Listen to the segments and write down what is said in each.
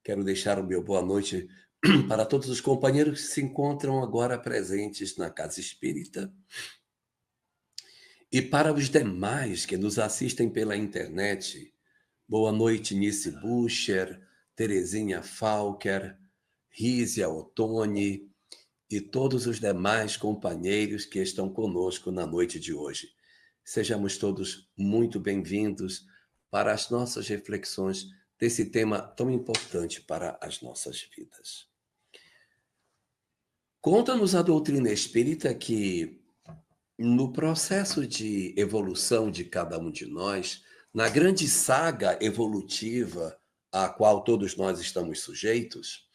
Quero deixar o meu boa noite para todos os companheiros que se encontram agora presentes na Casa Espírita e para os demais que nos assistem pela internet. Boa noite, Nice Bucher, Terezinha Falker, Rízia Ottoni e todos os demais companheiros que estão conosco na noite de hoje. Sejamos todos muito bem-vindos para as nossas reflexões desse tema tão importante para as nossas vidas. Conta-nos a doutrina espírita que, no processo de evolução de cada um de nós, na grande saga evolutiva à qual todos nós estamos sujeitos,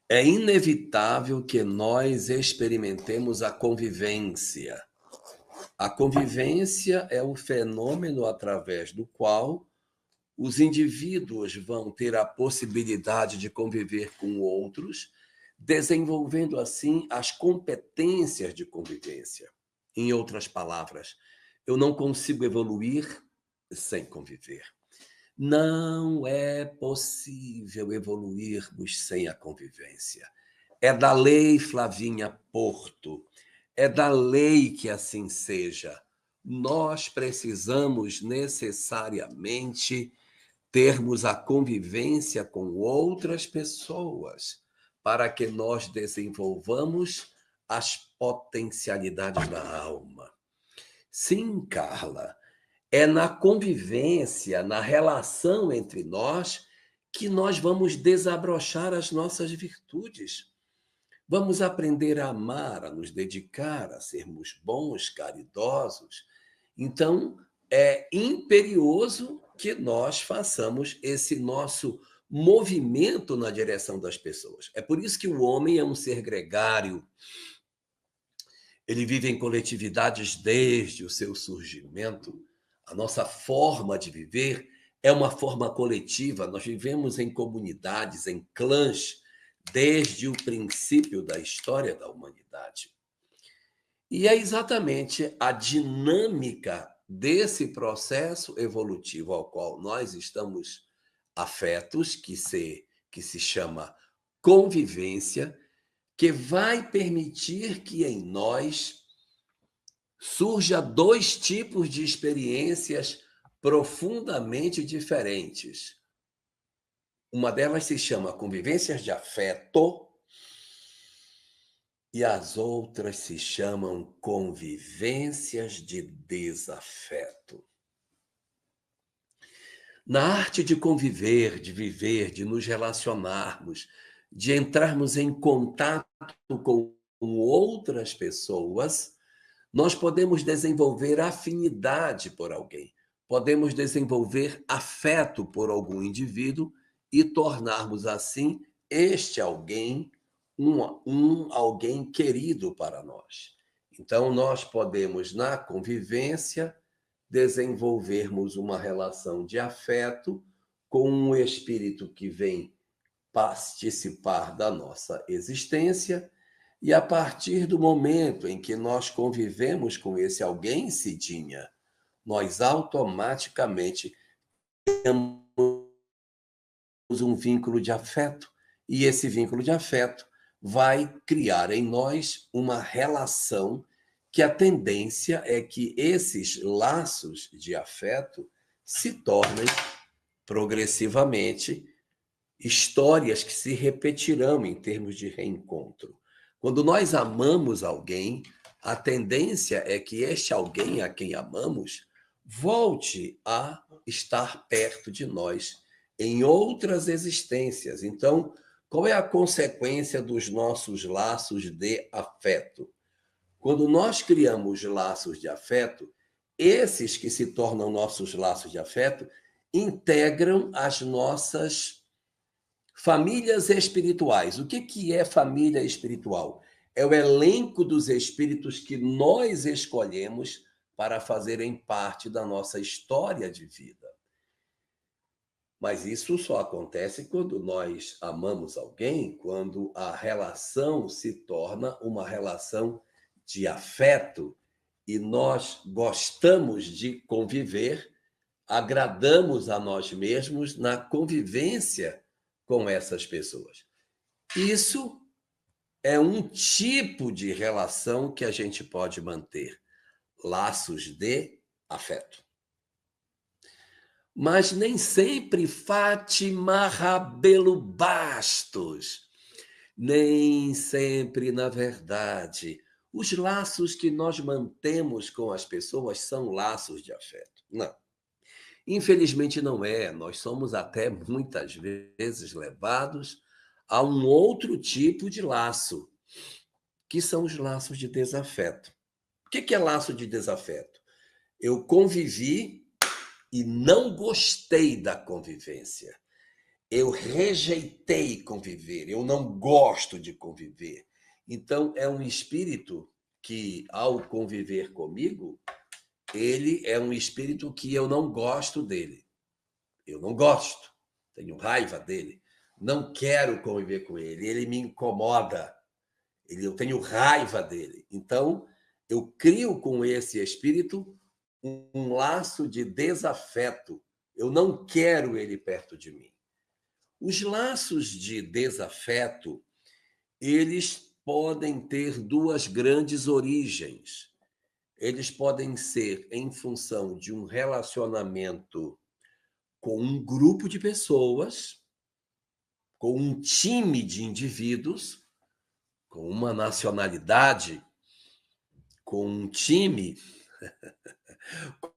é inevitável que nós experimentemos a convivência. A convivência é o fenômeno através do qual os indivíduos vão ter a possibilidade de conviver com outros, desenvolvendo assim as competências de convivência. Em outras palavras, eu não consigo evoluir sem conviver. Não é possível evoluirmos sem a convivência. É da lei, Flavinha Porto, é da lei que assim seja. Nós precisamos necessariamente termos a convivência com outras pessoas para que nós desenvolvamos as potencialidades da alma. Sim, Carla, é na convivência, na relação entre nós, que nós vamos desabrochar as nossas virtudes. Vamos aprender a amar, a nos dedicar, a sermos bons, caridosos. Então, é imperioso que nós façamos esse nosso movimento na direção das pessoas. É por isso que o homem é um ser gregário. Ele vive em coletividades desde o seu surgimento. A nossa forma de viver é uma forma coletiva. Nós vivemos em comunidades, em clãs, desde o princípio da história da humanidade. E é exatamente a dinâmica desse processo evolutivo ao qual nós estamos afetos, que se chama convivência, que vai permitir que em nós surja dois tipos de experiências profundamente diferentes. Uma delas se chama convivências de afeto e as outras se chamam convivências de desafeto. Na arte de conviver, de viver, de nos relacionarmos, de entrarmos em contato com outras pessoas, nós podemos desenvolver afinidade por alguém, podemos desenvolver afeto por algum indivíduo e tornarmos assim este alguém um alguém querido para nós. Então, nós podemos, na convivência, desenvolvermos uma relação de afeto com um espírito que vem participar da nossa existência, e a partir do momento em que nós convivemos com esse alguém, Cidinha, nós automaticamente temos um vínculo de afeto, e esse vínculo de afeto vai criar em nós uma relação que a tendência é que esses laços de afeto se tornem progressivamente histórias que se repetirão em termos de reencontro. Quando nós amamos alguém, a tendência é que este alguém a quem amamos volte a estar perto de nós em outras existências. Então, qual é a consequência dos nossos laços de afeto? Quando nós criamos laços de afeto, esses que se tornam nossos laços de afeto integram as nossas famílias espirituais. O que é família espiritual? É o elenco dos espíritos que nós escolhemos para fazerem parte da nossa história de vida. Mas isso só acontece quando nós amamos alguém, quando a relação se torna uma relação de afeto e nós gostamos de conviver agradamos a nós mesmos na convivência com essas pessoas. Isso é um tipo de relação que a gente pode manter, laços de afeto. Mas nem sempre, Fátima Rabelo Bastos, nem sempre, na verdade, os laços que nós mantemos com as pessoas são laços de afeto. Não. Infelizmente não é. Nós somos até muitas vezes levados a um outro tipo de laço, que são os laços de desafeto. O que é laço de desafeto? Eu convivi e não gostei da convivência. Eu rejeitei conviver, eu não gosto de conviver. Então, é um espírito que, ao conviver comigo, ele é um espírito que eu não gosto dele. Eu não gosto, tenho raiva dele, não quero conviver com ele, ele me incomoda, eu tenho raiva dele. Então, eu crio com esse espírito um laço de desafeto. Eu não quero ele perto de mim. Os laços de desafeto, eles podem ter duas grandes origens. Eles podem ser em função de um relacionamento com um grupo de pessoas, com um time de indivíduos, com uma nacionalidade, com um time,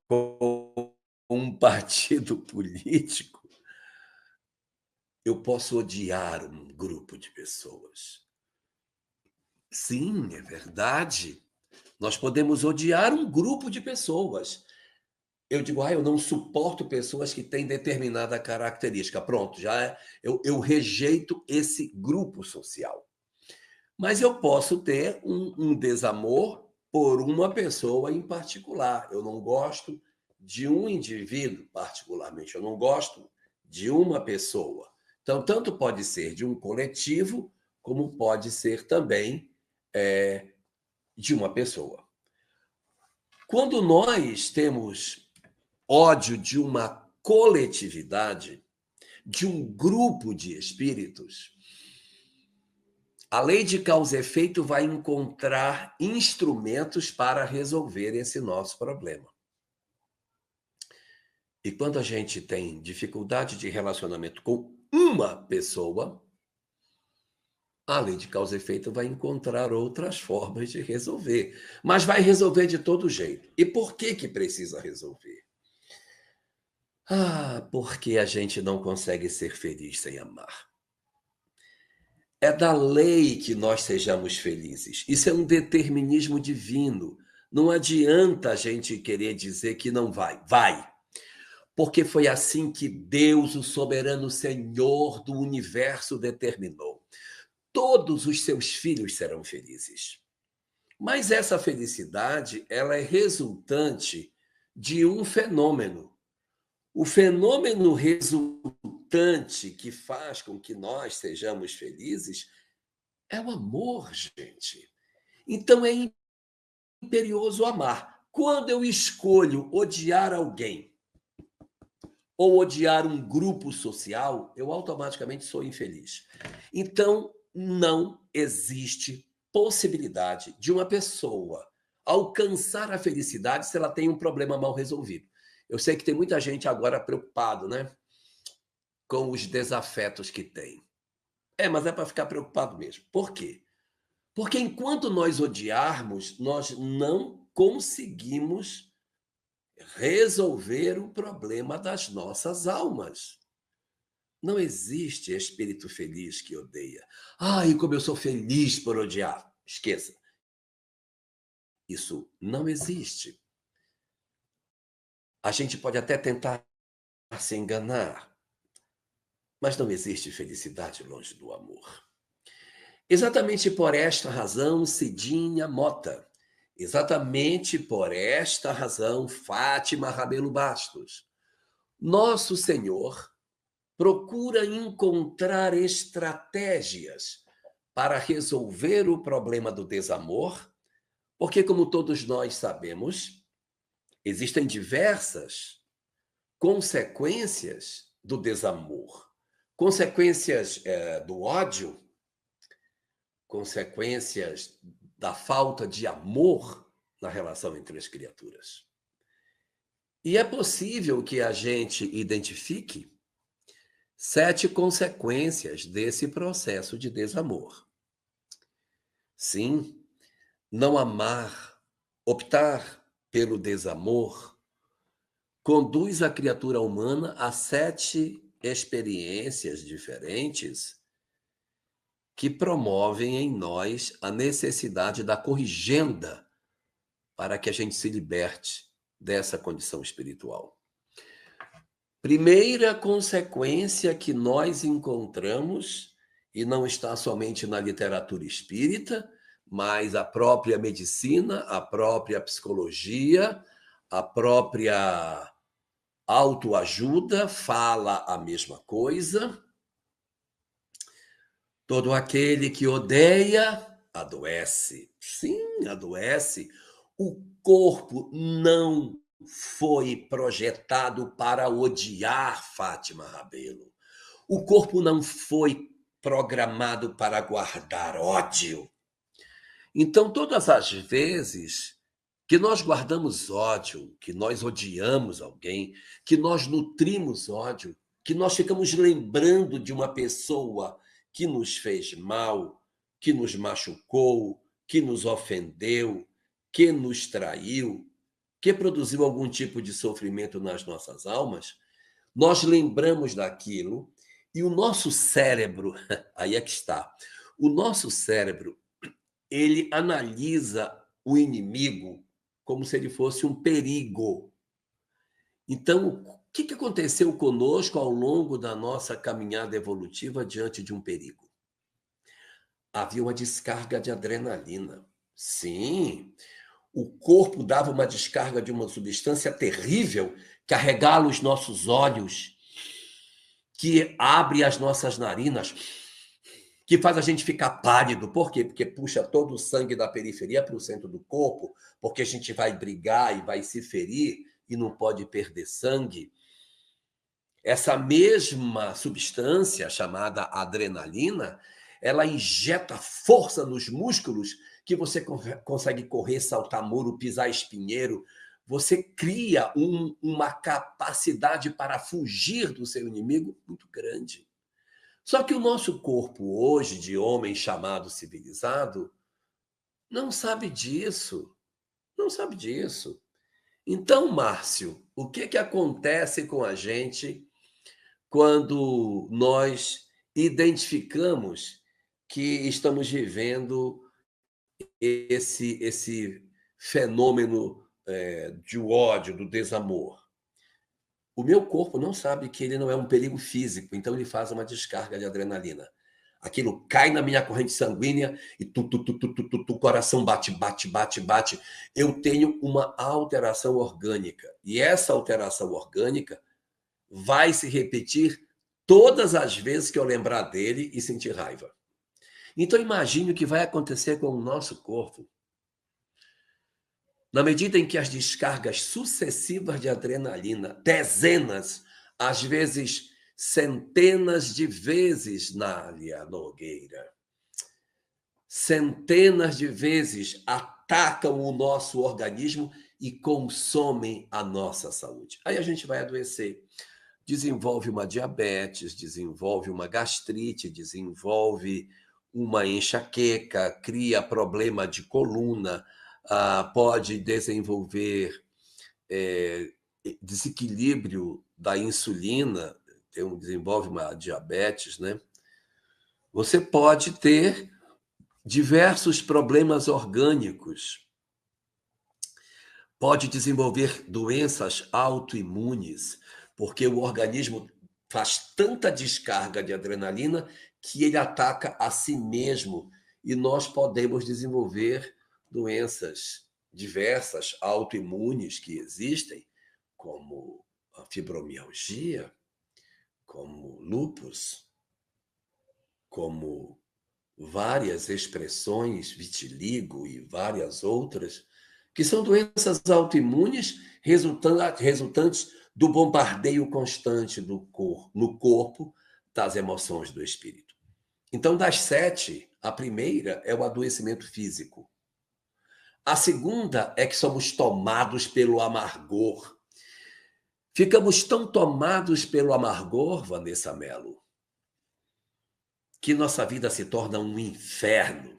com um partido político. Eu posso odiar um grupo de pessoas. Sim, é verdade. Nós podemos odiar um grupo de pessoas. Eu digo, eu não suporto pessoas que têm determinada característica. Pronto, eu rejeito esse grupo social. Mas eu posso ter um desamor por uma pessoa em particular. Eu não gosto de um indivíduo particularmente. Eu não gosto de uma pessoa. Então, tanto pode ser de um coletivo, como pode ser também de uma pessoa. Quando nós temos ódio de uma coletividade, de um grupo de espíritos, a lei de causa e efeito vai encontrar instrumentos para resolver esse nosso problema. E quando a gente tem dificuldade de relacionamento com uma pessoa, a lei de causa e efeito vai encontrar outras formas de resolver. Mas vai resolver de todo jeito. E por que precisa resolver? Porque a gente não consegue ser feliz sem amar. É da lei que nós sejamos felizes. Isso é um determinismo divino. Não adianta a gente querer dizer que não vai. Vai. Porque foi assim que Deus, o soberano Senhor do universo, determinou. Todos os seus filhos serão felizes. Mas essa felicidade, ela é resultante de um fenômeno. O fenômeno resultante que faz com que nós sejamos felizes é o amor, gente. Então é imperioso amar. Quando eu escolho odiar alguém ou odiar um grupo social, eu automaticamente sou infeliz. Então, não existe possibilidade de uma pessoa alcançar a felicidade se ela tem um problema mal resolvido. Eu sei que tem muita gente agora preocupado, né, com os desafetos que tem. Mas é para ficar preocupado mesmo. Por quê? Porque enquanto nós odiarmos, nós não conseguimos resolver o problema das nossas almas. Não existe espírito feliz que odeia. E como eu sou feliz por odiar. Esqueça. Isso não existe. A gente pode até tentar se enganar, mas não existe felicidade longe do amor. Exatamente por esta razão, Cidinha Mota. Exatamente por esta razão, Fátima Rabelo Bastos. Nosso Senhor procura encontrar estratégias para resolver o problema do desamor, porque, como todos nós sabemos, existem diversas consequências do desamor, consequências do ódio, consequências da falta de amor na relação entre as criaturas. E é possível que a gente identifique 7 consequências desse processo de desamor. Sim, não amar, optar pelo desamor, conduz a criatura humana a 7 experiências diferentes que promovem em nós a necessidade da corrigenda para que a gente se liberte dessa condição espiritual. Primeira consequência que nós encontramos, e não está somente na literatura espírita, mas a própria medicina, a própria psicologia, a própria autoajuda fala a mesma coisa. Todo aquele que odeia, adoece. Sim, adoece. O corpo não foi projetado para odiar Fátima Rabelo. O corpo não foi programado para guardar ódio. Então, todas as vezes que nós guardamos ódio, que nós odiamos alguém, que nós nutrimos ódio, que nós ficamos lembrando de uma pessoa que nos fez mal, que nos machucou, que nos ofendeu, que nos traiu, que produziu algum tipo de sofrimento nas nossas almas, nós lembramos daquilo e o nosso cérebro, aí é que está, o nosso cérebro, ele analisa o inimigo como se ele fosse um perigo. Então, o que aconteceu conosco ao longo da nossa caminhada evolutiva diante de um perigo? Havia uma descarga de adrenalina. Sim, o corpo dava uma descarga de uma substância terrível que arregala os nossos olhos, que abre as nossas narinas, que faz a gente ficar pálido. Por quê? Porque puxa todo o sangue da periferia para o centro do corpo, porque a gente vai brigar e vai se ferir e não pode perder sangue. Essa mesma substância, chamada adrenalina, ela injeta força nos músculos que você consegue correr, saltar muro, pisar espinheiro. Você cria uma capacidade para fugir do seu inimigo muito grande. Só que o nosso corpo hoje, de homem chamado civilizado, não sabe disso. Não sabe disso. Então, Márcio, o que acontece com a gente quando nós identificamos que estamos vivendo esse fenômeno de ódio, do desamor? O meu corpo não sabe que ele não é um perigo físico, então ele faz uma descarga de adrenalina. Aquilo cai na minha corrente sanguínea e o coração bate, bate, bate, bate. Eu tenho uma alteração orgânica. E essa alteração orgânica vai se repetir todas as vezes que eu lembrar dele e sentir raiva. Então imagine o que vai acontecer com o nosso corpo na medida em que as descargas sucessivas de adrenalina, dezenas, às vezes centenas de vezes, Nália Nogueira, centenas de vezes atacam o nosso organismo e consomem a nossa saúde. Aí a gente vai adoecer. Desenvolve uma diabetes, desenvolve uma gastrite, desenvolve uma enxaqueca, cria problema de coluna, pode desenvolver desequilíbrio da insulina, desenvolve uma diabetes, né? Você pode ter diversos problemas orgânicos, pode desenvolver doenças autoimunes, porque o organismo faz tanta descarga de adrenalina que ele ataca a si mesmo e nós podemos desenvolver doenças diversas autoimunes que existem, como a fibromialgia, como lúpus, como várias expressões, vitiligo e várias outras, que são doenças autoimunes resultantes do bombardeio constante no corpo das emoções do espírito. Então, das 7, a primeira é o adoecimento físico. A segunda é que somos tomados pelo amargor. Ficamos tão tomados pelo amargor, Vanessa Mello, que nossa vida se torna um inferno.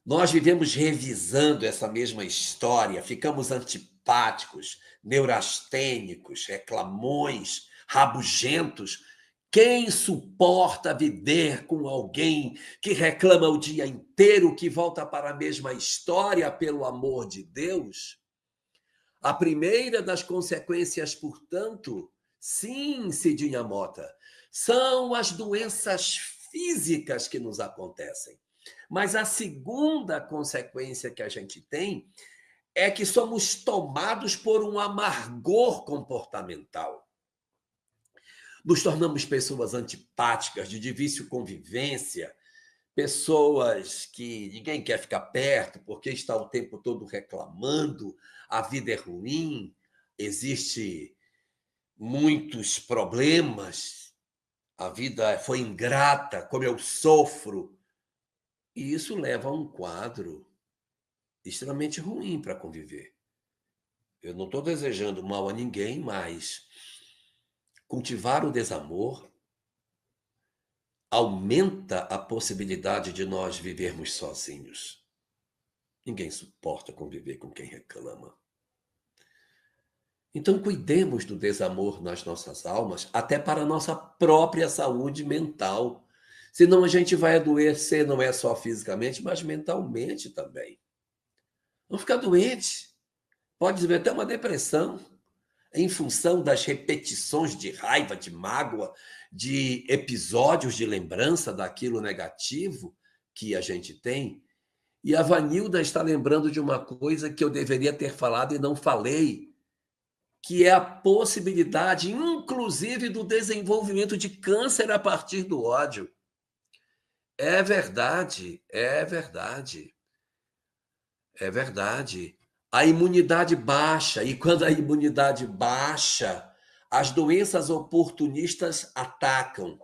Nós vivemos revisando essa mesma história, ficamos antipáticos, neurastênicos, reclamões, rabugentos. Quem suporta viver com alguém que reclama o dia inteiro, que volta para a mesma história, pelo amor de Deus? A primeira das consequências, portanto, sim, Cidinha Mota, são as doenças físicas que nos acontecem. Mas a segunda consequência que a gente tem é que somos tomados por um amargor comportamental. Nos tornamos pessoas antipáticas, de difícil convivência, pessoas que ninguém quer ficar perto porque está o tempo todo reclamando, a vida é ruim, existe muitos problemas, a vida foi ingrata, como eu sofro. E isso leva a um quadro extremamente ruim para conviver. Eu não estou desejando mal a ninguém, mas cultivar o desamor aumenta a possibilidade de nós vivermos sozinhos. Ninguém suporta conviver com quem reclama. Então, cuidemos do desamor nas nossas almas, até para a nossa própria saúde mental. Senão a gente vai adoecer, não é só fisicamente, mas mentalmente também. Vamos ficar doentes. Pode haver até uma depressão, em função das repetições de raiva, de mágoa, de episódios de lembrança daquilo negativo que a gente tem. E a Vanilda está lembrando de uma coisa que eu deveria ter falado e não falei, que é a possibilidade, inclusive, do desenvolvimento de câncer a partir do ódio. É verdade, é verdade, é verdade. A imunidade baixa, e quando a imunidade baixa, as doenças oportunistas atacam.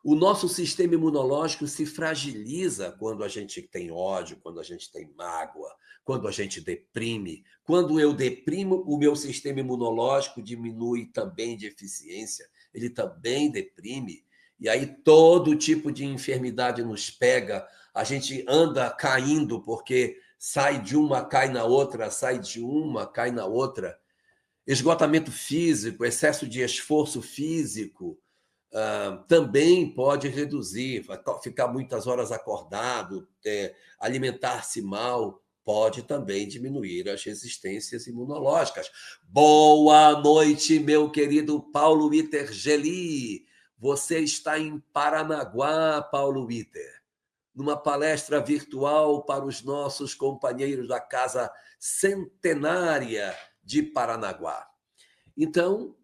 O nosso sistema imunológico se fragiliza quando a gente tem ódio, quando a gente tem mágoa, quando a gente deprime. Quando eu deprimo, o meu sistema imunológico diminui também de eficiência, ele também deprime. E aí todo tipo de enfermidade nos pega, a gente anda caindo porque sai de uma, cai na outra, sai de uma, cai na outra. Esgotamento físico, excesso de esforço físico, também pode reduzir, ficar muitas horas acordado, alimentar-se mal, pode também diminuir as resistências imunológicas. Boa noite, meu querido Paulo Witter Geli. Você está em Paranaguá, Paulo Witter, numa palestra virtual para os nossos companheiros da Casa Centenária de Paranaguá. Então,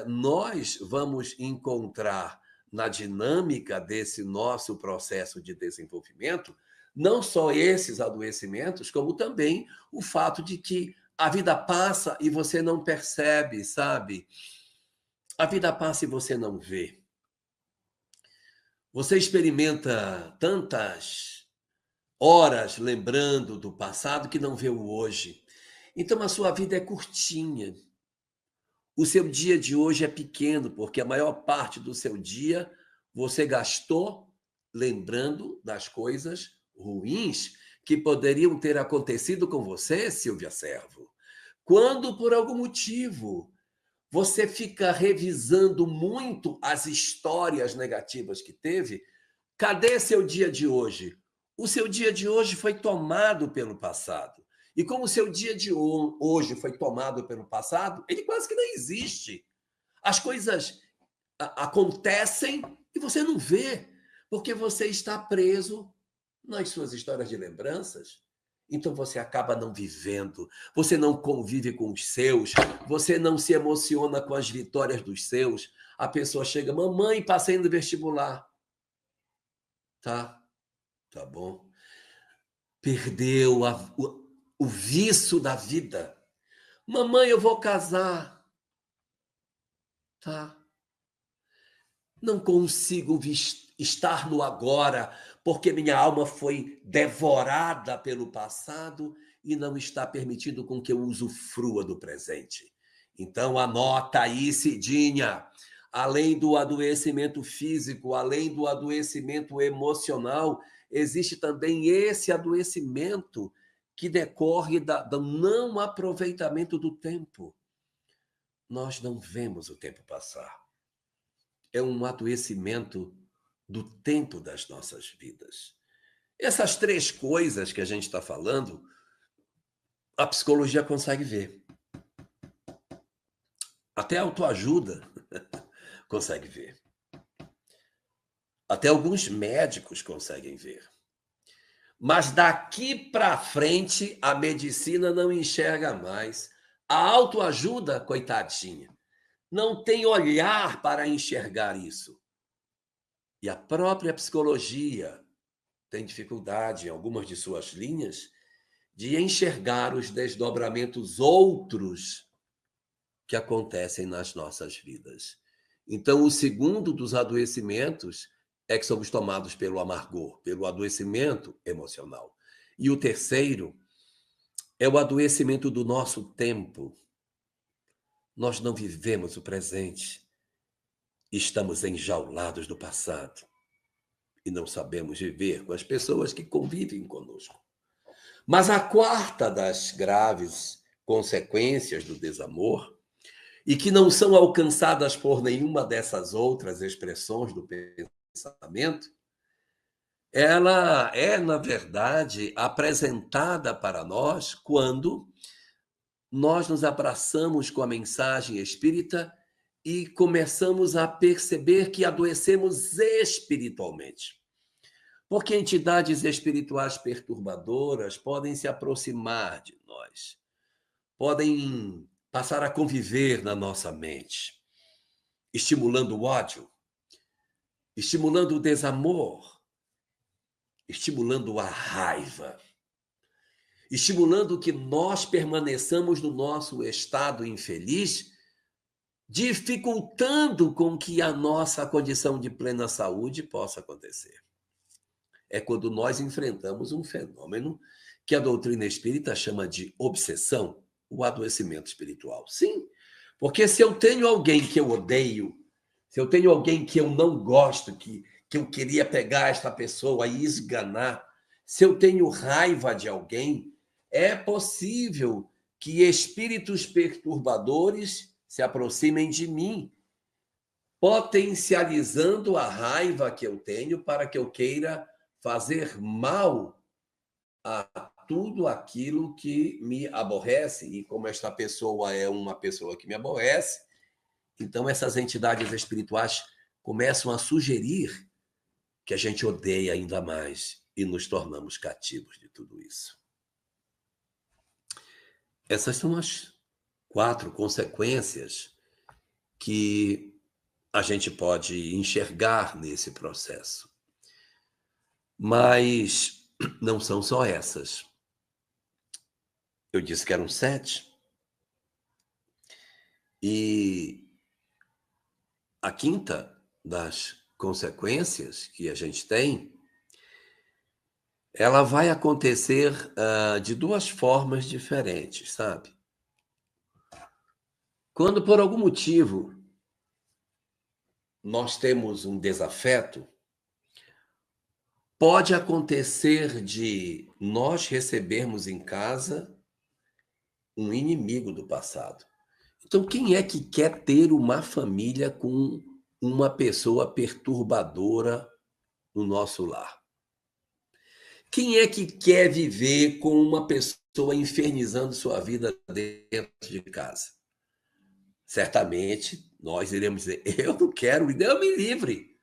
nós vamos encontrar na dinâmica desse nosso processo de desenvolvimento, não só esses adoecimentos, como também o fato de que a vida passa e você não percebe, sabe? A vida passa e você não vê. Você experimenta tantas horas lembrando do passado que não vê o hoje. Então, a sua vida é curtinha. O seu dia de hoje é pequeno, porque a maior parte do seu dia você gastou lembrando das coisas ruins que poderiam ter acontecido com você, Silvia Servo. Quando, por algum motivo, você fica revisando muito as histórias negativas que teve, cadê seu dia de hoje? O seu dia de hoje foi tomado pelo passado. E como o seu dia de hoje foi tomado pelo passado, ele quase que não existe. As coisas acontecem e você não vê, porque você está preso nas suas histórias de lembranças. Então você acaba não vivendo, você não convive com os seus, você não se emociona com as vitórias dos seus. A pessoa chega, mamãe, passei no vestibular. Tá, tá bom. Perdeu o vício da vida. Mamãe, eu vou casar. Tá. Não consigo estar no agora, porque minha alma foi devorada pelo passado e não está permitindo com que eu usufrua do presente. Então, anota aí, Cidinha. Além do adoecimento físico, além do adoecimento emocional, existe também esse adoecimento que decorre do não aproveitamento do tempo. Nós não vemos o tempo passar. É um adoecimento do tempo das nossas vidas. Essas três coisas que a gente está falando, a psicologia consegue ver. Até a autoajuda consegue ver. Até alguns médicos conseguem ver. Mas daqui para frente, a medicina não enxerga mais. A autoajuda, coitadinha, não tem olhar para enxergar isso. E a própria psicologia tem dificuldade, em algumas de suas linhas, de enxergar os desdobramentos outros que acontecem nas nossas vidas. Então, o segundo dos adoecimentos é que somos tomados pelo amargor, pelo adoecimento emocional. E o terceiro é o adoecimento do nosso tempo. Nós não vivemos o presente, estamos enjaulados do passado e não sabemos viver com as pessoas que convivem conosco. Mas a quarta das graves consequências do desamor, e que não são alcançadas por nenhuma dessas outras expressões do pensamento, ela é, na verdade, apresentada para nós quando nós nos abraçamos com a mensagem espírita e começamos a perceber que adoecemos espiritualmente. Porque entidades espirituais perturbadoras podem se aproximar de nós, podem passar a conviver na nossa mente, estimulando o ódio, estimulando o desamor, estimulando a raiva, estimulando que nós permaneçamos no nosso estado infeliz, dificultando com que a nossa condição de plena saúde possa acontecer. É quando nós enfrentamos um fenômeno que a doutrina espírita chama de obsessão, o adoecimento espiritual. Sim, porque se eu tenho alguém que eu odeio, se eu tenho alguém que eu não gosto, que eu queria pegar esta pessoa e esganar, se eu tenho raiva de alguém, é possível que espíritos perturbadores se aproximem de mim, potencializando a raiva que eu tenho para que eu queira fazer mal a tudo aquilo que me aborrece. E como esta pessoa é uma pessoa que me aborrece, então essas entidades espirituais começam a sugerir que a gente odeia ainda mais e nos tornamos cativos de tudo isso. Essas são as 4 consequências que a gente pode enxergar nesse processo. Mas não são só essas. Eu disse que eram 7. E a quinta das consequências que a gente tem, ela vai acontecer de 2 formas diferentes, sabe? Quando por algum motivo nós temos um desafeto, pode acontecer de nós recebermos em casa um inimigo do passado. Então, quem é que quer ter uma família com uma pessoa perturbadora no nosso lar? Quem é que quer viver com uma pessoa infernizando sua vida dentro de casa? Certamente nós iremos dizer: eu não quero, Deus me livre.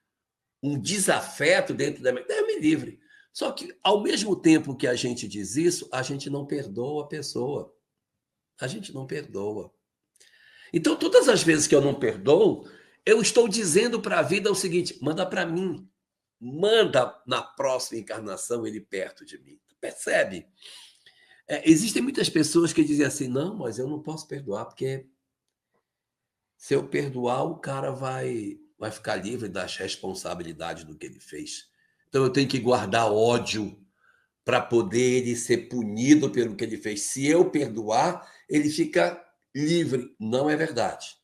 Um desafeto dentro da minha. Deus me livre. Só que, ao mesmo tempo que a gente diz isso, a gente não perdoa a pessoa. A gente não perdoa. Então, todas as vezes que eu não perdoo, eu estou dizendo para a vida o seguinte: manda para mim. Manda na próxima encarnação ele perto de mim. Percebe? Existem muitas pessoas que dizem assim: não, mas eu não posso perdoar, porque Se eu perdoar, o cara vai ficar livre das responsabilidades do que ele fez. Então eu tenho que guardar ódio para poder ele ser punido pelo que ele fez. Se eu perdoar, ele fica livre. Não é verdade.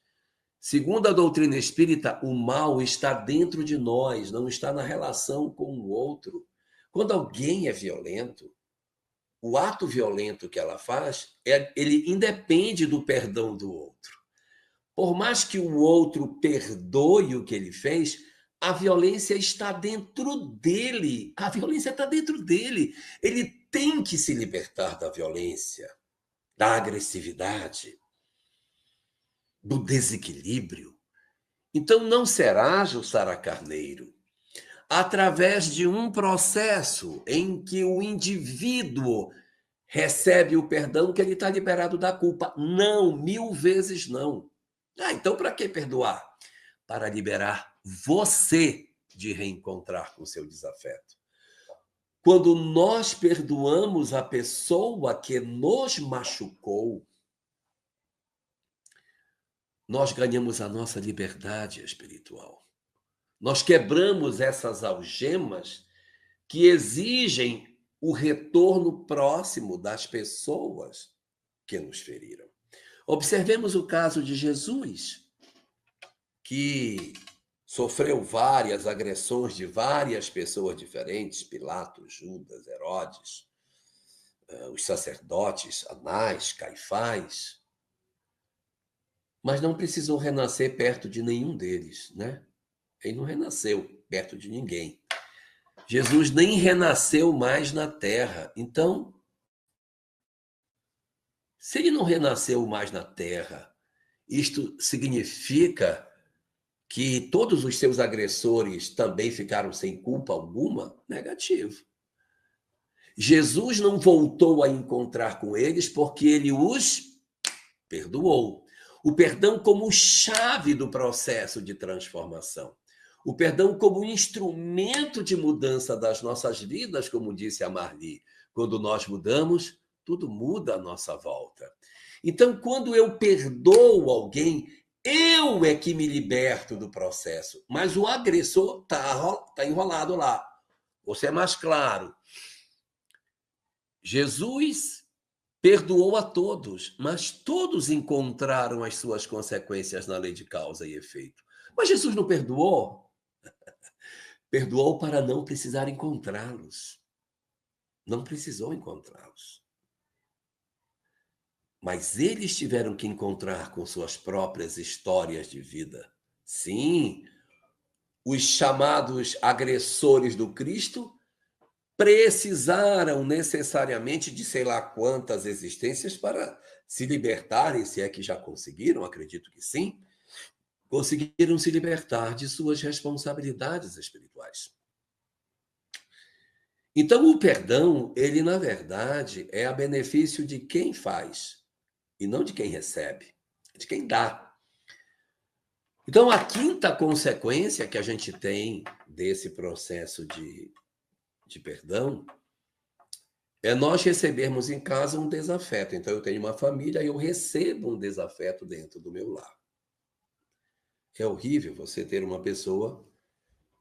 Segundo a doutrina espírita, o mal está dentro de nós, não está na relação com o outro. Quando alguém é violento, o ato violento que ela faz, ele independe do perdão do outro. Por mais que o outro perdoe o que ele fez, a violência está dentro dele. A violência está dentro dele. Ele tem que se libertar da violência, da agressividade, do desequilíbrio. Então não será, Jussara Carneiro, através de um processo em que o indivíduo recebe o perdão que ele está liberado da culpa. Não, 1000 vezes não. Então para que perdoar? Para liberar você de reencontrar com seu desafeto. Quando nós perdoamos a pessoa que nos machucou, nós ganhamos a nossa liberdade espiritual. Nós quebramos essas algemas que exigem o retorno próximo das pessoas que nos feriram. Observemos o caso de Jesus, que sofreu várias agressões de várias pessoas diferentes, Pilatos, Judas, Herodes, os sacerdotes, Anás, Caifás, mas não precisou renascer perto de nenhum deles, né? Ele não renasceu perto de ninguém. Jesus nem renasceu mais na terra. Então, se ele não renasceu mais na terra, isto significa que todos os seus agressores também ficaram sem culpa alguma? Negativo. Jesus não voltou a encontrar com eles porque ele os perdoou. O perdão como chave do processo de transformação. O perdão como instrumento de mudança das nossas vidas, como disse a Marli. Quando nós mudamos, tudo muda à nossa volta. Então, quando eu perdoo alguém, eu é que me liberto do processo, mas o agressor está enrolado lá. Vou ser mais claro. Jesus perdoou a todos, mas todos encontraram as suas consequências na lei de causa e efeito. Mas Jesus não perdoou? Perdoou para não precisar encontrá-los. Não precisou encontrá-los. Mas eles tiveram que encontrar com suas próprias histórias de vida. Sim, os chamados agressores do Cristo precisaram necessariamente de sei lá quantas existências para se libertarem, se é que já conseguiram, acredito que sim, conseguiram se libertar de suas responsabilidades espirituais. Então, o perdão, ele, na verdade, é a benefício de quem faz, e não de quem recebe, é de quem dá. Então, a quinta consequência que a gente tem desse processo de perdão é nós recebermos em casa um desafeto. Então, eu tenho uma família e eu recebo um desafeto dentro do meu lar. É horrível você ter uma pessoa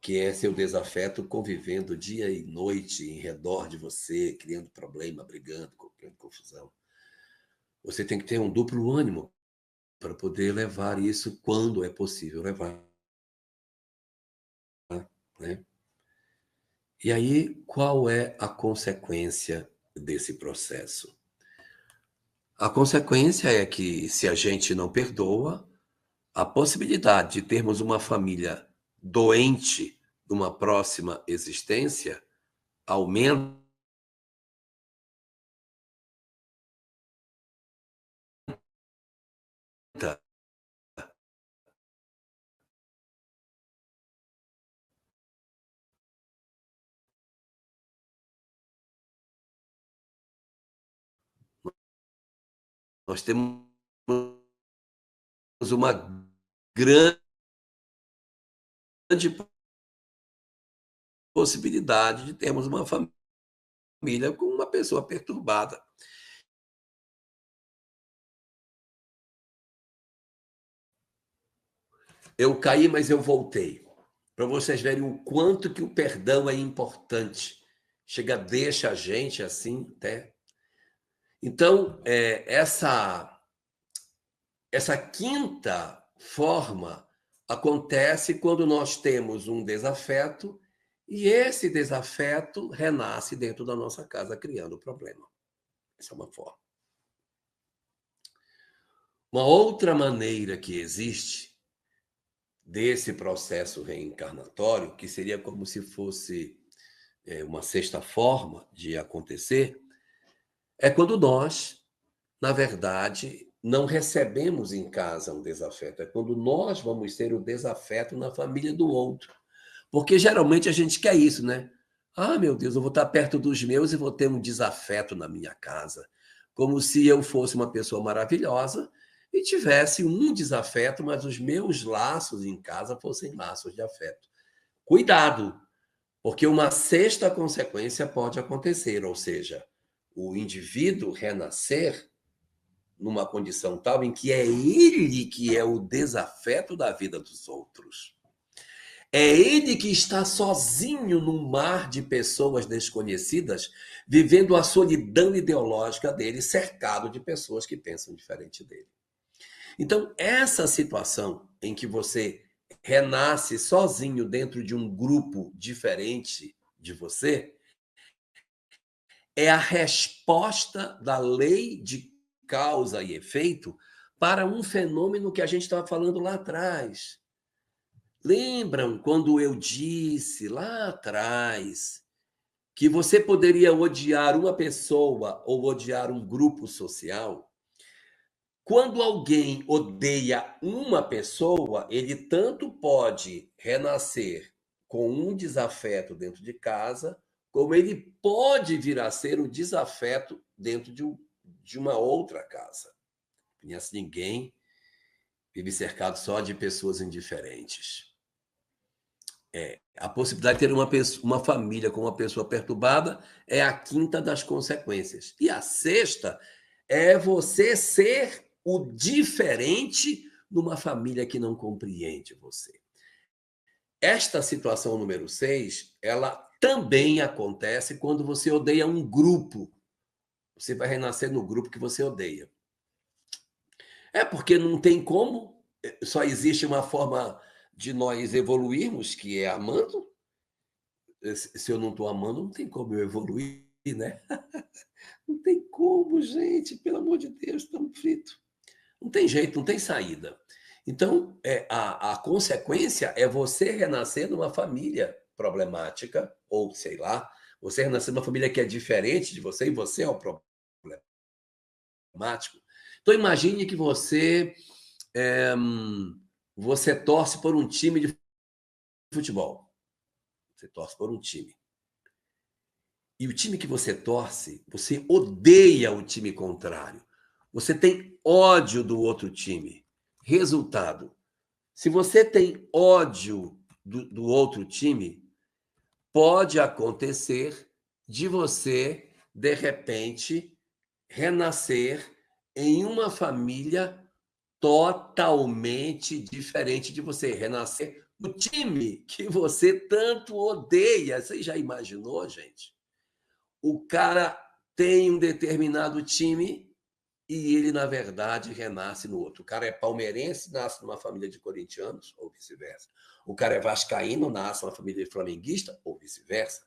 que é seu desafeto convivendo dia e noite em redor de você, criando problema, brigando, criando confusão. Você tem que ter um duplo ânimo para poder levar isso quando é possível levar, né? E aí, qual é a consequência desse processo? A consequência é que, se a gente não perdoa, a possibilidade de termos uma família doente numa próxima existência aumenta. Nós temos uma grande possibilidade de termos uma família com uma pessoa perturbada. Eu caí, mas eu voltei. Para vocês verem o quanto que o perdão é importante. Chega, deixa a gente assim, até. Então, essa quinta forma acontece quando nós temos um desafeto e esse desafeto renasce dentro da nossa casa, criando problema. Essa é uma forma. Uma outra maneira que existe desse processo reencarnatório, que seria como se fosse uma sexta forma de acontecer, é quando nós, na verdade, não recebemos em casa um desafeto. É quando nós vamos ter o desafeto na família do outro. Porque geralmente a gente quer isso, né? Ah, meu Deus, eu vou estar perto dos meus e vou ter um desafeto na minha casa. Como se eu fosse uma pessoa maravilhosa e tivesse um desafeto, mas os meus laços em casa fossem laços de afeto. Cuidado, porque uma sexta consequência pode acontecer, ou seja, o indivíduo renascer numa condição tal em que é ele que é o desafeto da vida dos outros. É ele que está sozinho num mar de pessoas desconhecidas, vivendo a solidão ideológica dele, cercado de pessoas que pensam diferente dele. Então, essa situação em que você renasce sozinho dentro de um grupo diferente de você, é a resposta da lei de causa e efeito para um fenômeno que a gente estava falando lá atrás. Lembram quando eu disse lá atrás que você poderia odiar uma pessoa ou odiar um grupo social? Quando alguém odeia uma pessoa, ele tanto pode renascer com um desafeto dentro de casa, como ele pode vir a ser o desafeto dentro de uma outra casa. Não conhece ninguém, vive cercado só de pessoas indiferentes. A possibilidade de ter uma família com uma pessoa perturbada é a quinta das consequências. E a sexta é você ser o diferente numa família que não compreende você. Esta situação número 6, ela também acontece quando você odeia um grupo. Você vai renascer no grupo que você odeia. É porque não tem como, só existe uma forma de nós evoluirmos, que é amando. Se eu não estou amando, não tem como eu evoluir, né? Não tem como, gente, pelo amor de Deus, estamos fritos. Não tem jeito, não tem saída. Então, a consequência é você renascer numa família problemática, ou sei lá, você renascer numa família que é diferente de você e você é o problemático. Então, imagine que você torce por um time de futebol. Você torce por um time. E o time que você torce, você odeia o time contrário. Você tem ódio do outro time. Resultado: se você tem ódio do outro time, pode acontecer de você, de repente, renascer em uma família totalmente diferente de você. Renascer no time que você tanto odeia. Você já imaginou, gente? O cara tem um determinado time e ele, na verdade, renasce no outro. O cara é palmeirense, nasce numa família de corintianos, ou vice-versa. O cara é vascaíno, nasce numa família de flamenguista, ou vice-versa.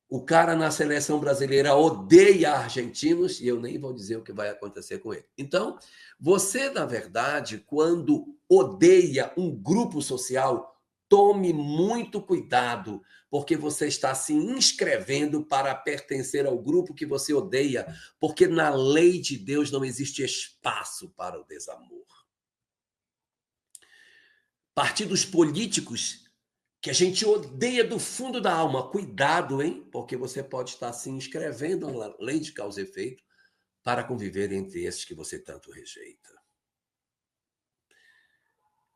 O cara na seleção brasileira odeia argentinos, e eu nem vou dizer o que vai acontecer com ele. Então, você, na verdade, quando odeia um grupo social, tome muito cuidado, porque você está se inscrevendo para pertencer ao grupo que você odeia, porque na lei de Deus não existe espaço para o desamor. Partidos políticos que a gente odeia do fundo da alma. Cuidado, hein? Porque você pode estar se inscrevendo na lei de causa e efeito para conviver entre esses que você tanto rejeita.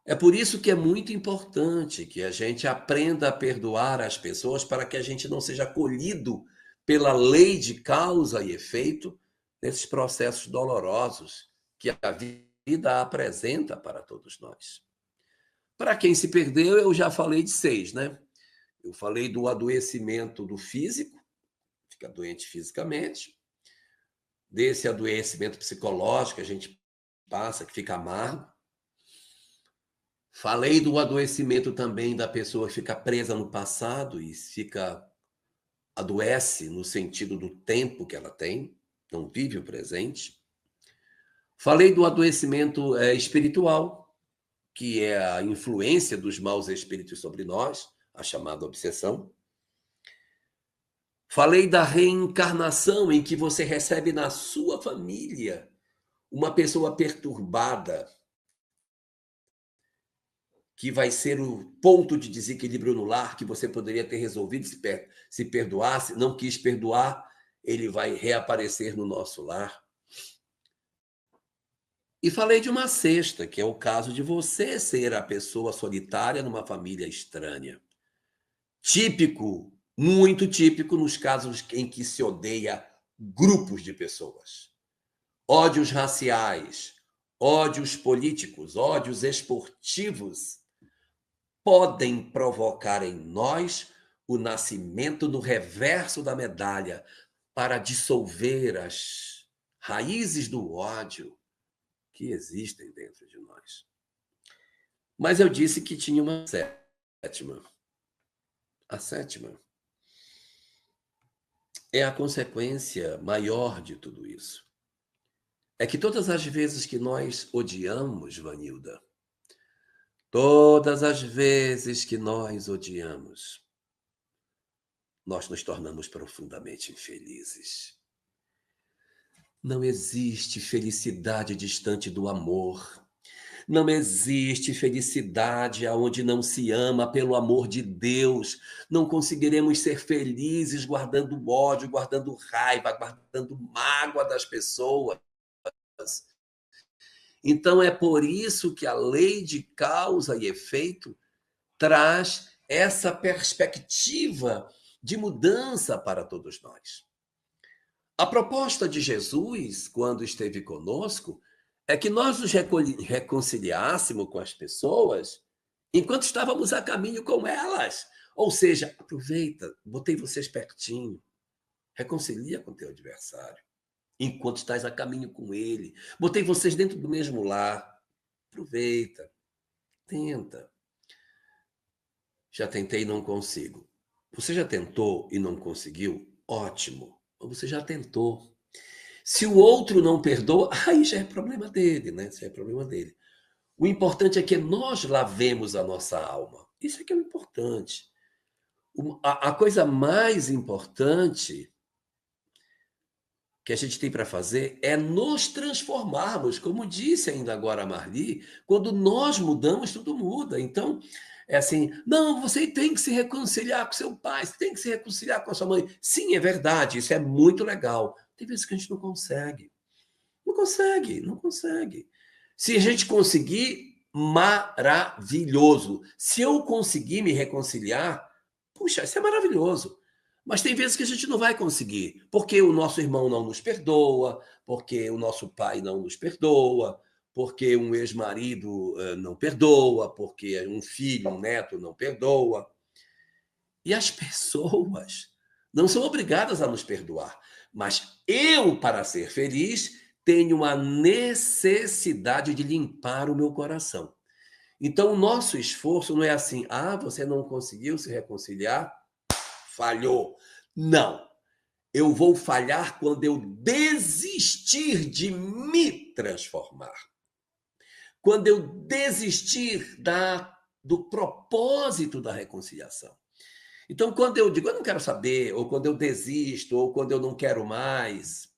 É por isso que é muito importante que a gente aprenda a perdoar as pessoas para que a gente não seja colhido pela lei de causa e efeito nesses processos dolorosos que a vida apresenta para todos nós. Para quem se perdeu, eu já falei de 6, né? Eu falei do adoecimento do físico, fica doente fisicamente, desse adoecimento psicológico, a gente passa, que fica amargo. Falei do adoecimento também da pessoa que fica presa no passado e adoece no sentido do tempo que ela tem, não vive o presente. Falei do adoecimento espiritual, que é a influência dos maus espíritos sobre nós, a chamada obsessão. Falei da reencarnação, em que você recebe na sua família uma pessoa perturbada, que vai ser o ponto de desequilíbrio no lar, que você poderia ter resolvido se perdoasse, não quis perdoar, ele vai reaparecer no nosso lar. E falei de uma sexta, que é o caso de você ser a pessoa solitária numa família estranha. Típico, muito típico nos casos em que se odeia grupos de pessoas. Ódios raciais, ódios políticos, ódios esportivos podem provocar em nós o nascimento no reverso da medalha para dissolver as raízes do ódio que existem dentro de nós. Mas eu disse que tinha uma sétima. A sétima é a consequência maior de tudo isso. É que todas as vezes que nós odiamos, Vanilda, todas as vezes que nós odiamos, nós nos tornamos profundamente infelizes. Não existe felicidade distante do amor. Não existe felicidade aonde não se ama pelo amor de Deus. Não conseguiremos ser felizes guardando ódio, guardando raiva, guardando mágoa das pessoas. Então é por isso que a lei de causa e efeito traz essa perspectiva de mudança para todos nós. A proposta de Jesus, quando esteve conosco, é que nós nos reconciliássemos com as pessoas enquanto estávamos a caminho com elas. Ou seja, aproveita, botei vocês pertinho, reconcilia com teu adversário enquanto estás a caminho com ele. Botei vocês dentro do mesmo lar. Aproveita, tenta. Já tentei e não consigo. Você já tentou e não conseguiu? Ótimo. Você já tentou. Se o outro não perdoa, aí já é problema dele, né? Isso é problema dele. O importante é que nós lavemos a nossa alma. Isso é que é o importante. A coisa mais importante que a gente tem para fazer é nos transformarmos. Como disse ainda agora a Marli, quando nós mudamos, tudo muda. Então, é assim, não, você tem que se reconciliar com seu pai, você tem que se reconciliar com a sua mãe. Sim, é verdade, isso é muito legal. Tem vezes que a gente não consegue. Não consegue, não consegue. Se a gente conseguir, maravilhoso. Se eu conseguir me reconciliar, puxa, isso é maravilhoso. Mas tem vezes que a gente não vai conseguir, porque o nosso irmão não nos perdoa, porque o nosso pai não nos perdoa, porque um ex-marido não perdoa, porque um filho, um neto não perdoa. E as pessoas não são obrigadas a nos perdoar. Mas eu, para ser feliz, tenho a necessidade de limpar o meu coração. Então, o nosso esforço não é assim, você não conseguiu se reconciliar, falhou. Não. Eu vou falhar quando eu desistir de me transformar. Quando eu desistir do propósito da reconciliação. Então, quando eu digo, eu não quero saber, ou quando eu desisto, ou quando eu não quero mais,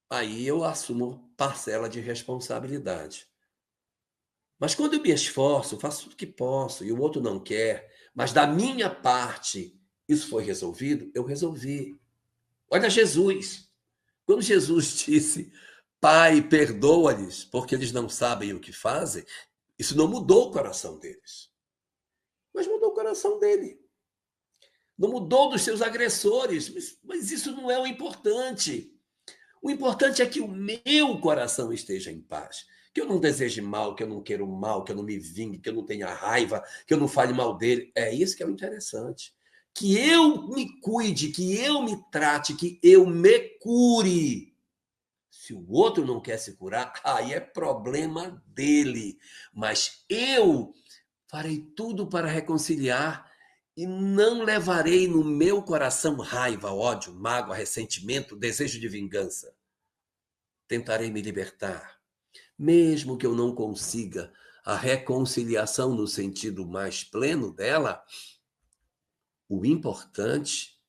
aí eu assumo parcela de responsabilidade. Mas quando eu me esforço, faço tudo que posso, e o outro não quer, mas da minha parte isso foi resolvido, eu resolvi. Olha Jesus. Quando Jesus disse, Pai, perdoa-lhes, porque eles não sabem o que fazem, isso não mudou o coração deles, mas mudou o coração dele. Não mudou dos seus agressores, mas isso não é o importante. O importante é que o meu coração esteja em paz, que eu não deseje mal, que eu não queira o mal, que eu não me vingue, que eu não tenha raiva, que eu não fale mal dele. É isso que é o interessante. Que eu me cuide, que eu me trate, que eu me cure. Se o outro não quer se curar, aí é problema dele. Mas eu farei tudo para reconciliar e não levarei no meu coração raiva, ódio, mágoa, ressentimento, desejo de vingança. Tentarei me libertar, mesmo que eu não consiga a reconciliação no sentido mais pleno dela. O importante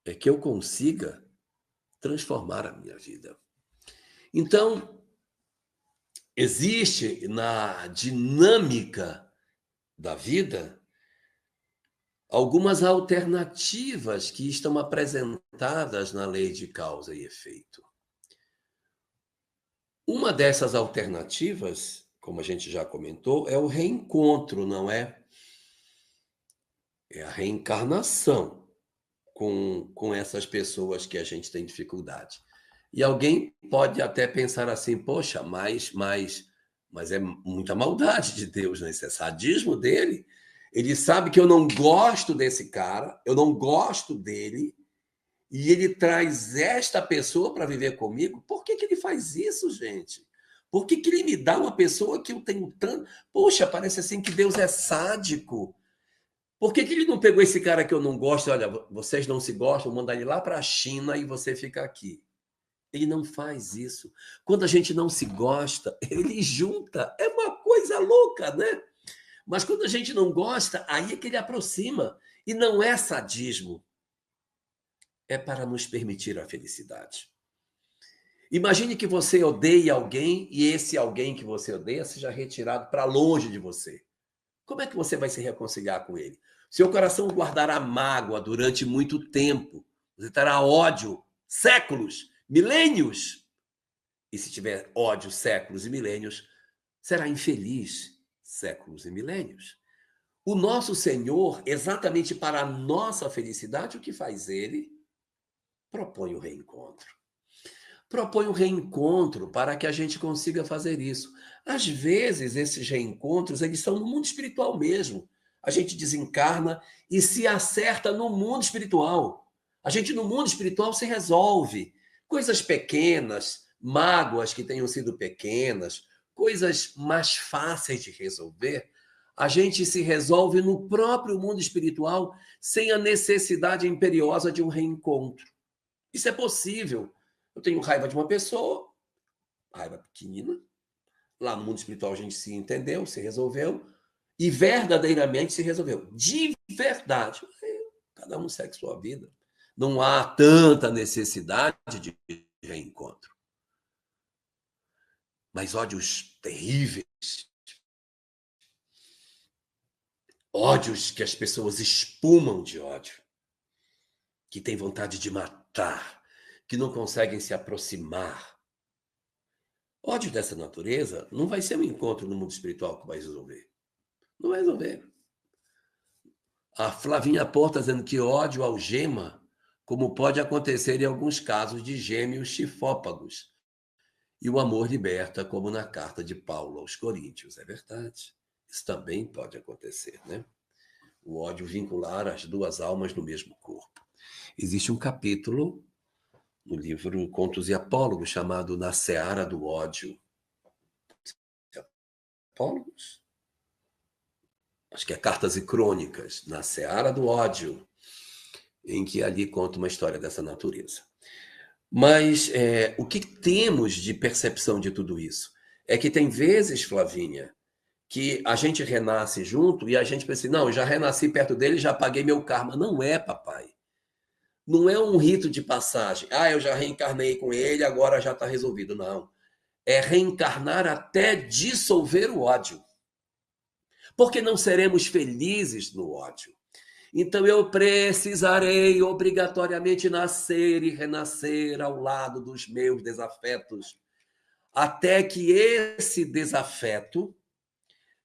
é que eu consiga transformar a minha vida. Então, existe na dinâmica da vida algumas alternativas que estão apresentadas na lei de causa e efeito. Uma dessas alternativas, como a gente já comentou, é o reencontro, não é? É a reencarnação com essas pessoas que a gente tem dificuldade. E alguém pode até pensar assim, poxa, mas é muita maldade de Deus, né? Esse é sadismo dele. Ele sabe que eu não gosto desse cara, eu não gosto dele, e ele traz esta pessoa para viver comigo. Por que ele faz isso, gente? Por que ele me dá uma pessoa que eu tenho tanto... Poxa, parece assim que Deus é sádico. Por que ele não pegou esse cara que eu não gosto? Olha, vocês não se gostam, manda ele lá para a China e você fica aqui. Ele não faz isso. Quando a gente não se gosta, ele junta. É uma coisa louca, né? Mas quando a gente não gosta, aí é que ele aproxima. E não é sadismo. É para nos permitir a felicidade. Imagine que você odeia alguém e esse alguém que você odeia seja retirado para longe de você. Como é que você vai se reconciliar com ele? Seu coração guardará mágoa durante muito tempo. Você terá ódio séculos, milênios. E se tiver ódio séculos e milênios, será infeliz séculos e milênios. O nosso Senhor, exatamente para a nossa felicidade, o que faz ele? Propõe o reencontro. Propõe o reencontro para que a gente consiga fazer isso. Às vezes, esses reencontros, eles são no mundo espiritual mesmo. A gente desencarna e se acerta no mundo espiritual. A gente, no mundo espiritual, se resolve. Coisas pequenas, mágoas que tenham sido pequenas, coisas mais fáceis de resolver, a gente se resolve no próprio mundo espiritual sem a necessidade imperiosa de um reencontro. Isso é possível. Eu tenho raiva de uma pessoa, raiva pequenina. Lá no mundo espiritual a gente se entendeu, se resolveu, e verdadeiramente se resolveu. De verdade. Cada um segue sua vida. Não há tanta necessidade de reencontro. Mas ódios terríveis, ódios que as pessoas espumam de ódio, que têm vontade de matar, que não conseguem se aproximar. Ódio dessa natureza não vai ser um encontro no mundo espiritual que vai resolver. Não vai resolver. A Flavinha Porta dizendo que ódio algema, como pode acontecer em alguns casos de gêmeos chifópagos. E o amor liberta, como na carta de Paulo aos Coríntios. É verdade. Isso também pode acontecer, né? O ódio vincular as duas almas no mesmo corpo. Existe um capítulo no livro Contos e Apólogos chamado Na Seara do Ódio. Apólogos? Acho que é Cartas e Crônicas, Na Seara do Ódio, em que ali conta uma história dessa natureza. Mas o que temos de percepção de tudo isso? É que tem vezes, Flavinha, que a gente renasce junto e a gente pensa assim, não, eu já renasci perto dele, já paguei meu karma. Não é, papai. Não é um rito de passagem. Ah, eu já reencarnei com ele, agora já está resolvido. Não. É reencarnar até dissolver o ódio. Porque não seremos felizes no ódio. Então eu precisarei obrigatoriamente nascer e renascer ao lado dos meus desafetos, até que esse desafeto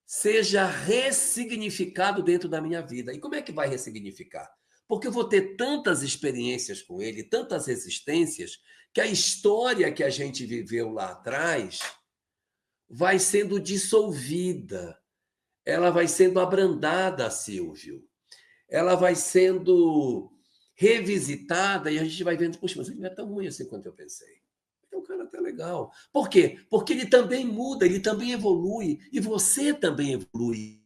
seja ressignificado dentro da minha vida. E como é que vai ressignificar? Porque eu vou ter tantas experiências com ele, tantas existências, que a história que a gente viveu lá atrás vai sendo dissolvida, ela vai sendo abrandada, Silvio. Ela vai sendo revisitada e a gente vai vendo, poxa, mas ele não é tão ruim assim quanto eu pensei. É um cara até legal. Por quê? Porque ele também muda, ele também evolui, e você também evolui.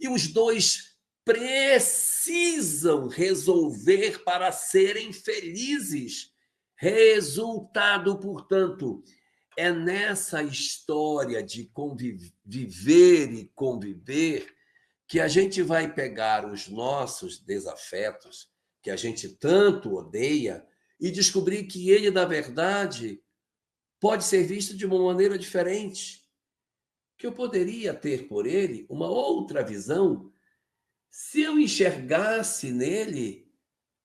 E os dois precisam resolver para serem felizes. Resultado, portanto, é nessa história de viver e conviver que a gente vai pegar os nossos desafetos, que a gente tanto odeia, e descobrir que ele, na verdade, pode ser visto de uma maneira diferente, que eu poderia ter por ele uma outra visão se eu enxergasse nele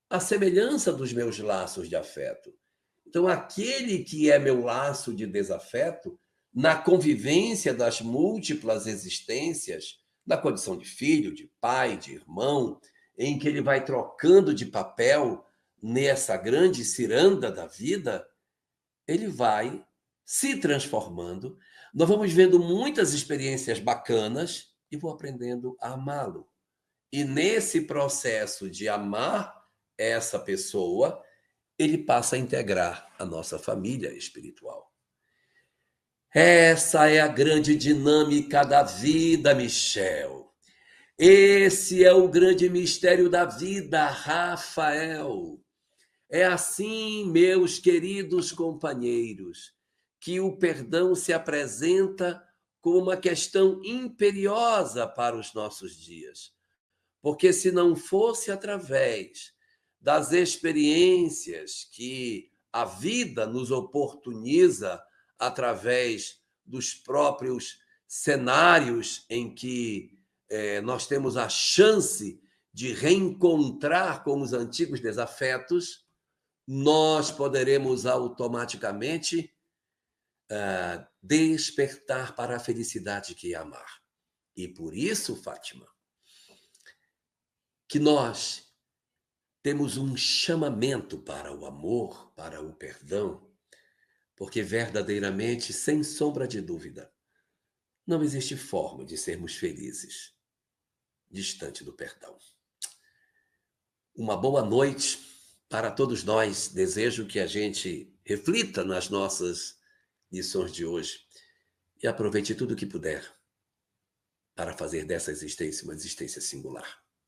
a semelhança dos meus laços de afeto. Então, aquele que é meu laço de desafeto, na convivência das múltiplas existências, na condição de filho, de pai, de irmão, em que ele vai trocando de papel nessa grande ciranda da vida, ele vai se transformando. Nós vamos vendo muitas experiências bacanas e vou aprendendo a amá-lo. E nesse processo de amar essa pessoa, ele passa a integrar a nossa família espiritual. Essa é a grande dinâmica da vida, Michel. Esse é o grande mistério da vida, Rafael. É assim, meus queridos companheiros, que o perdão se apresenta como uma questão imperiosa para os nossos dias. Porque se não fosse através das experiências que a vida nos oportuniza, através dos próprios cenários em que nós temos a chance de reencontrar com os antigos desafetos, nós poderemos automaticamente despertar para a felicidade que é amar. E por isso, Fátima, que nós temos um chamamento para o amor, para o perdão, porque verdadeiramente, sem sombra de dúvida, não existe forma de sermos felizes distante do perdão. Uma boa noite para todos nós. Desejo que a gente reflita nas nossas lições de hoje e aproveite tudo o que puder para fazer dessa existência uma existência singular.